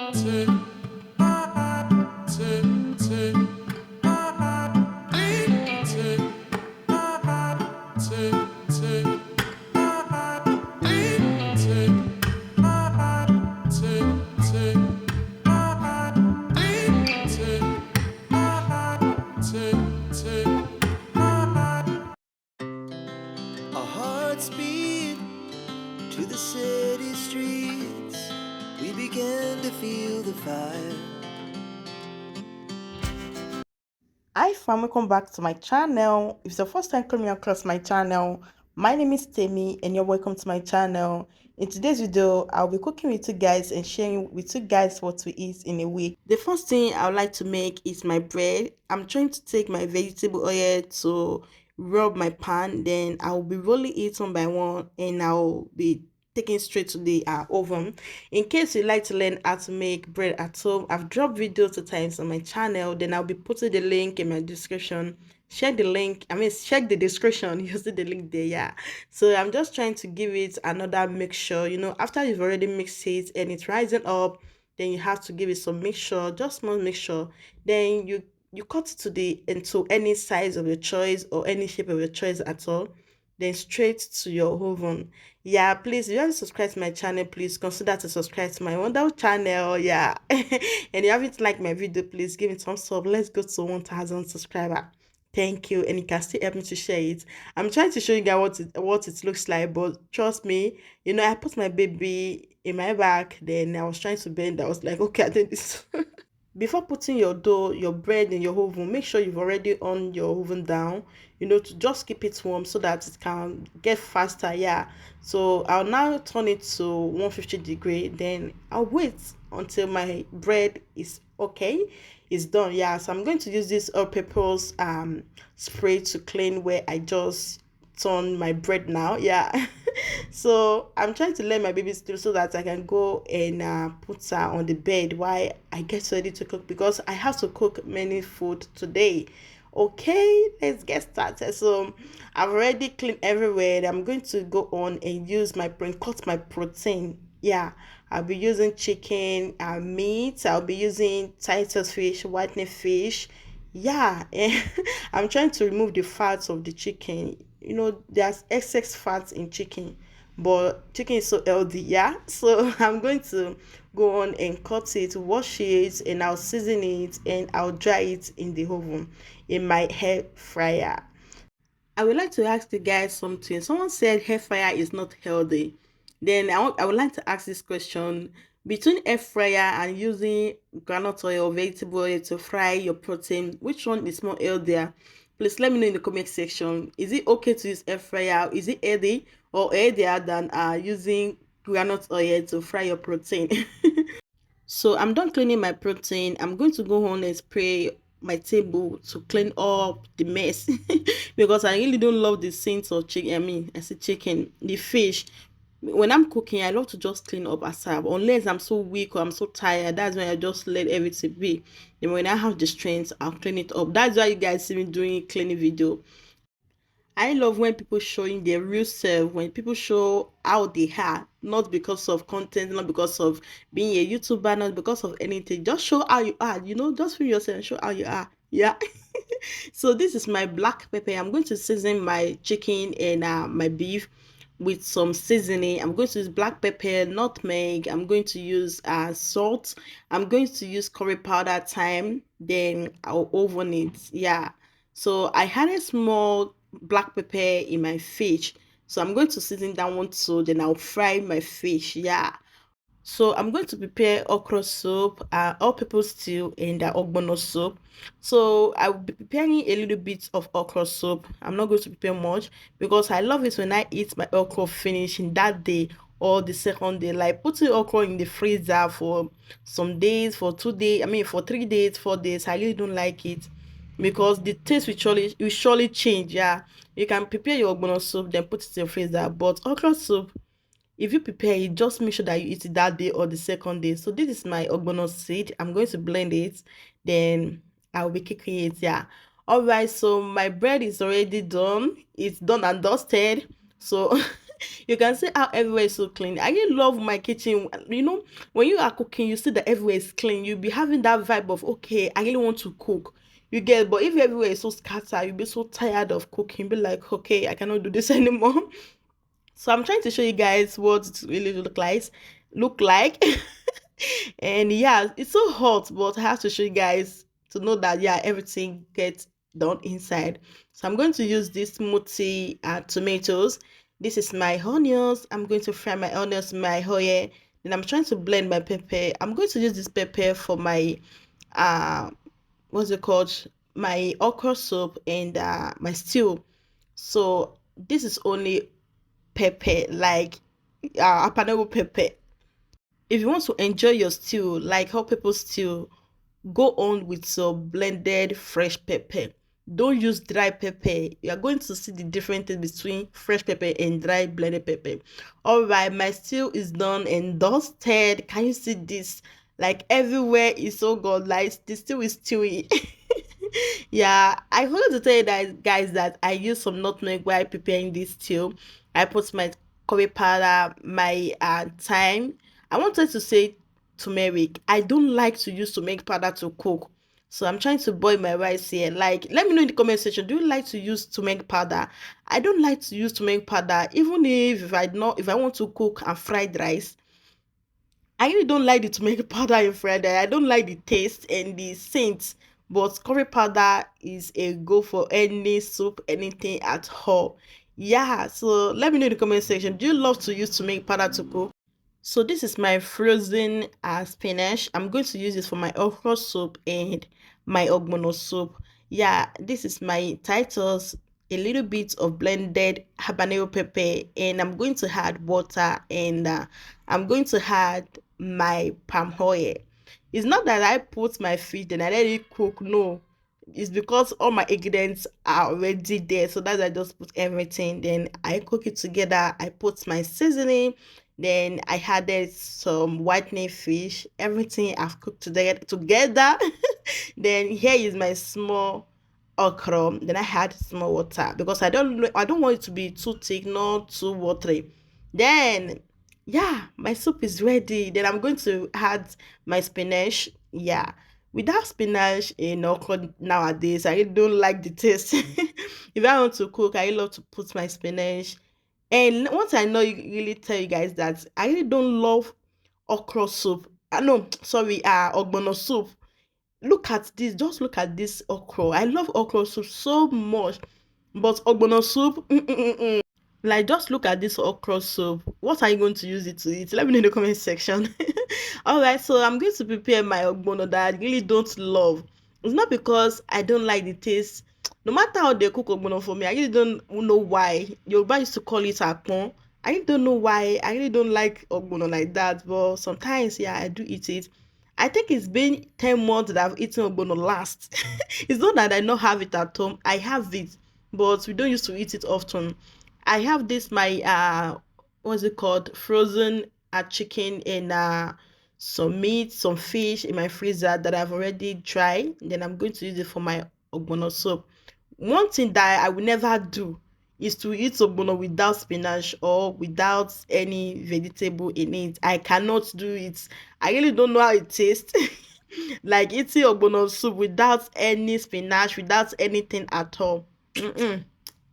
Our hearts beat to the city streets. We began to feel the fire. Hi fam, welcome back to my channel. If it's your first time coming across my channel, my name is Temi and you're welcome to my channel. In today's video, I'll be cooking with you guys and sharing with you guys what we eat in a week. The first thing I would like to make is my bread. I'm trying to take my vegetable oil to rub my pan, then I'll be rolling it one by one and I'll be taken straight to the oven. In case you like to learn how to make bread at home, I've dropped videos at times on my channel, then I'll be putting the link in my description. Check the link, check the description. You see the link there. Yeah, so I'm just trying to give it another mixture, after you've already mixed it and it's rising up, then you have to give it some mixture, just small mixture. Then you cut it into any size of your choice or any shape of your choice at all, then straight to your oven. Yeah, please, if you haven't subscribed to my channel, please consider to subscribe to my wonderful channel. Yeah. And if you haven't liked my video, please give it thumbs up. Let's go to 1,000 subscriber. Thank you. And you can still help me to share it. I'm trying to show you guys what it looks like, but trust me, I put my baby in my back, then I was trying to bend. I was like, okay, I think this. Before putting your bread in your oven, make sure you've already on your oven down, to just keep it warm so that it can get faster. Yeah. So I'll now turn it to 150 degree. Then I'll wait until my bread is okay. It's done. Yeah. So I'm going to use this all-purpose spray to clean where I just turn my bread now. Yeah. So I'm trying to let my baby sleep so that I can go and put her on the bed while I get ready to cook, because I have to cook many food today. Okay, let's get started. So I've already cleaned everywhere. I'm going to go on and use my cut my protein. Yeah, I'll be using chicken and meat. I'll be using Titus fish, whitening fish. Yeah, and I'm trying to remove the fats of the chicken. There's excess fats in chicken, but chicken is so healthy. Yeah, so I'm going to go on and cut it, wash it, and I'll season it and I'll dry it in the oven in my hair fryer. I would like to ask you guys something. Someone said hair fryer is not healthy. Then I would like to ask this question. Between air fryer and using groundnut oil or vegetable oil to fry your protein, which one is more healthier? Please let me know in the comment section. Is it okay to use air fryer? Is it healthy or healthier than using groundnut oil to fry your protein? So I'm done cleaning my protein. I'm going to go on and spray my table to clean up the mess because I really don't love the scent of chicken. I say chicken, the fish. When I'm cooking, I love to just clean up aside. Unless I'm so weak or I'm so tired, that's when I just let everything be. And when I have the strength, I'll clean it up. That's why you guys see me doing cleaning video. I love when people showing their real self, when people show how they are, not because of content, not because of being a YouTuber, not because of anything. Just show how you are, just feel yourself and show how you are. Yeah. So this is my black pepper. I'm going to season my chicken and my beef with some seasoning. I'm going to use black pepper, nutmeg. I'm going to use salt. I'm going to use curry powder, thyme. Then I'll oven it. Yeah. So I had a small black pepper in my fish. So I'm going to season that one too. Then I'll fry my fish. Yeah. So I'm going to prepare okra soup, all purpose stew, and ogbono soup. So I will be preparing a little bit of okra soup. I'm not going to prepare much because I love it when I eat my okra finish in that day or the second day. Like putting okra in the freezer for some days, for 2 days, for 3 days, 4 days. I really don't like it because the taste will surely change. Yeah, you can prepare your ogbono soup, then put it in the freezer. But okra soup, if you prepare it, just make sure that you eat it that day or the second day. So this is my ogbono seed. I'm going to blend it, then I'll be cooking it. Yeah. All right. So my bread is already done. It's done and dusted. So You can see how everywhere is so clean. I really love my kitchen. When you are cooking, you see that everywhere is clean. You'll be having that vibe of, okay, I really want to cook. You get, but if everywhere is so scattered, you'll be so tired of cooking. Be like, okay, I cannot do this anymore. So I'm trying to show you guys what it really look like. And yeah, it's so hot, but I have to show you guys to know that yeah, everything gets done inside. So I'm going to use this smoothie tomatoes. This is my onions. I'm going to fry my onions, my oil. Then I'm trying to blend my pepper. I'm going to use this pepper for my uh what's it called? My okra soup and my stew. So this is only pepper, like habanero pepper. If you want to enjoy your stew, like how people stew, go on with some blended fresh pepper. Don't use dry pepper. You are going to see the difference between fresh pepper and dry blended pepper. All right, my stew is done and dusted. Can you see this? Like everywhere is so good. Like the stew is stewy. Yeah, I forgot to tell you that guys that I use some nutmeg while preparing this stew. I put my curry powder, my thyme. I wanted to say turmeric. I don't like to use turmeric powder to cook. So I'm trying to boil my rice here. Like, let me know in the comment section. Do you like to use turmeric powder? I don't like to use turmeric powder, even if I want to cook and fried rice. I really don't like the turmeric powder in fried rice. I don't like the taste and the scent. But curry powder is a go for any soup, anything at all. Yeah, so let me know in the comment section. Do you love to use turmeric powder to cook? So this is my frozen spinach. I'm going to use this for my okra soup and my ogbono soup. Yeah, this is my titles, a little bit of blended habanero pepper, and I'm going to add water, and I'm going to add my palm oil. It's not that I put my fish and I let it cook. No, it's because all my ingredients are already there. So that's I just put everything. Then I cook it together. I put my seasoning. Then I added some whitening fish. Everything I've cooked together. Then here is my small okra. Then I had small water because I don't want it to be too thick, not too watery. Then yeah, my soup is ready. Then I'm going to add my spinach. Yeah. Without spinach in okra nowadays, I really don't like the taste. If I want to cook, I love to put my spinach. And once I know you really tell you guys that I really don't love okra soup. No, sorry, ogbono soup. Look at this, just look at this okra. I love okra soup so much, but ogbono soup, like, just look at this okra soup. What are you going to use it to eat? Let me know in the comment section. All right, so I'm going to prepare my ogbono that I really don't love. It's not because I don't like the taste. No matter how they cook ogbono for me, I really don't know why. Yoruba used to call it akpon. I really don't know why. I really don't like ogbono like that. But sometimes, yeah, I do eat it. I think it's been 10 months that I've eaten ogbono last. It's not that I don't have it at home. I have it, but we don't used to eat it often. I have this my what's it called, frozen chicken and some meat, some fish in my freezer that I've already dried. Then I'm going to use it for my ogbono soup. One thing that I will never do is to eat ogbono without spinach or without any vegetable in it. I cannot do it. I really don't know how it tastes. Like eating ogbono soup without any spinach, without anything at all. Mm-mm.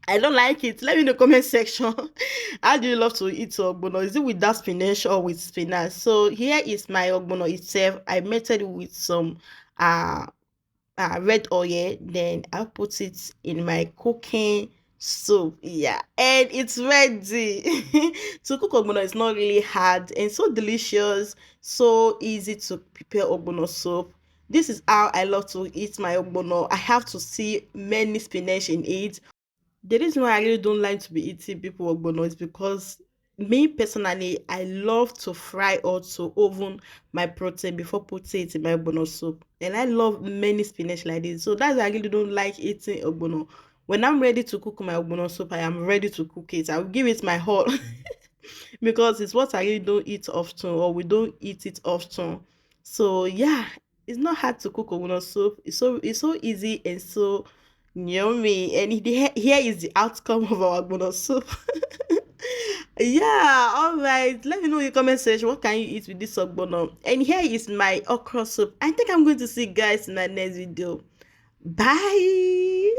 I don't like it. Let me in the comment section. How do you love to eat ogbono? Is it without spinach or with spinach? So here is my ogbono itself. I melted it with some uh, red oil. Then I put it in my cooking soup. Yeah, and it's ready. To cook ogbono is not really hard and so delicious. So easy to prepare ogbono soup. This is how I love to eat my ogbono. I have to see many spinach in it. The reason why I really don't like to be eating people ogbono is because me personally, I love to fry or to oven my protein before putting it in my ogbono soup. And I love many spinach like this. So that's why I really don't like eating ogbono. When I'm ready to cook my ogbono soup, I am ready to cook it. I will give it my all. Because it's what I really don't eat often, or we don't eat it often. So yeah, it's not hard to cook ogbono soup. It's so easy and so yummy. And here is the outcome of our ogbono soup. Yeah, all right. Let me know in the comment section what can you eat with this ogbono. And here is my okra soup. I think I'm going to see you guys in my next video. Bye.